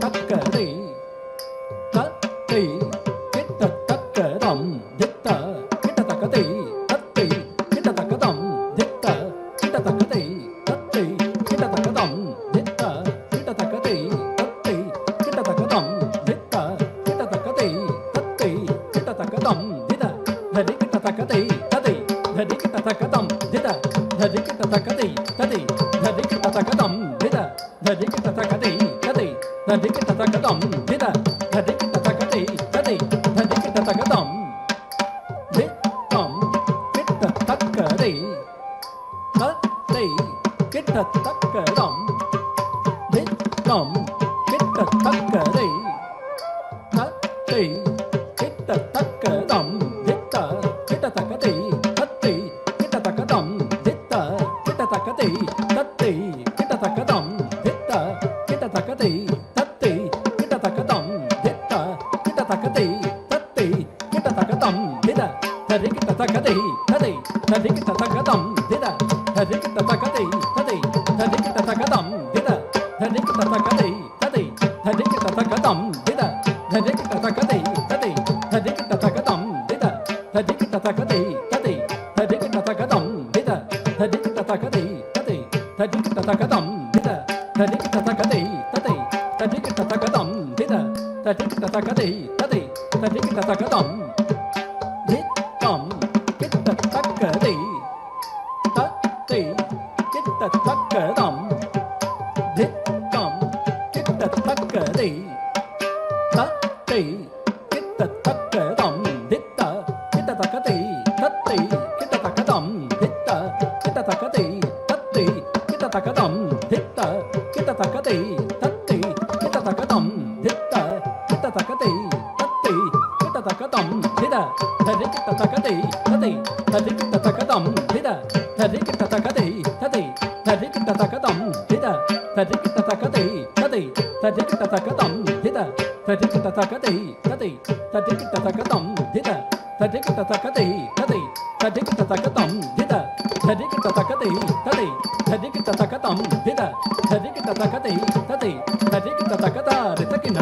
தக்கதை தத்தை கிட்ட தக்கதம் தித்த கிட்ட தக்கதை தத்தை கிட்ட தக்கதம் தித்த கிட்ட தக்கதை தத்தை கிட்ட தக்கதம் தித்த கிட்ட தக்கதை தத்தை கிட்ட தக்கதம் தித்த கிட்ட தக்கதை தத்தை கிட்ட தக்கதம் தித ததி கிட்ட தக்கதை ததை ததி கிட்ட தக்கதம் தித ததி கிட்ட தக்கதை ததை ததி கிட்ட தக்கதம் தித ததி கிட்ட தக்கதை ததை ததி கிட்ட தக்கதம் தித ததி கிட்ட தக்கதை ததை ததி கிட்ட தக்கதம் தித்தம் கிட்ட தக்கதை தத்தை கிட்ட தக்கதம் தித்தம் கிட்ட தக்கதை தத்தை கிட்ட தக்கதம் தித்த கிட்ட தக்கதை தத்தை கிட்ட தக்கதம் தித்த கிட்ட தக்கதை தத்தை கிட்ட தக்கதம் தித்த கிட்ட தக்கதை தத்தை கிட்ட தக்கதம் தித்த கிட்ட தக்கதை தத்தை கிட்ட தக்கதம் தித ததி கிட்ட தக்கதை ததை ததி கிட்ட தக்கதம் தித ததி கிட்ட தக்கதை ததை ததி கிட்ட தக்கதம் தித ததி கிட்ட தக்கதை ததை ததி கிட்ட தக்கதம் தித ததி கிட்ட தக்கதை ததை ததி கிட்ட தக்கதம் தித ததி கிட்ட தக்கதை ததை ததி கிட்ட தக்கதம் தித ததி கிட்ட தக்கதை ததை ததி கிட்ட தக்கதம் தித ததி கிட்ட தக்கதை ததை ததி கிட்ட தக்கதம் தித ததி கிட்ட தக்கதை ததை ததி கிட்ட தக்கதம் தித்தம் கிட்ட தக்கதை தத்தை கிட்ட தக்கதம் தித்தம் கிட்ட தக்கதை தத்தை கிட்ட தக்கதம் தித்த கிட்ட தக்கதை தத்தை கிட்ட தக்கதம் தித்த கிட்ட தக்கதை தத்தை கிட்ட தக்கதம் தித்த கிட்ட தக்கதை தத்தை கிட்ட தக்கதம் தித்த கிட்ட தக்கதை தத்தை கிட்ட தக்கதம் தித ததி கிட்ட தக்கதை ததை ததி கிட்ட தக்கதம் தித ததி கிட்ட தக்கதை ததை ததி கிட்ட தக்கதம் தித ததி கிட்ட தக்கதை ததை ததி கிட்ட தக்கதம் தித ததி கிட்ட தக்கதை ததை ததி கிட்ட தக்கதம் தித ததி கிட்ட தக்கதை ததை ததி கிட்ட தக்கதம் தித ததி கிட்ட தக்கதை ததை ததி கிட்ட தக்கதம் தித ததி கிட்ட தக்கதை ததை ததி கிட்ட தக்கதா ரிதகின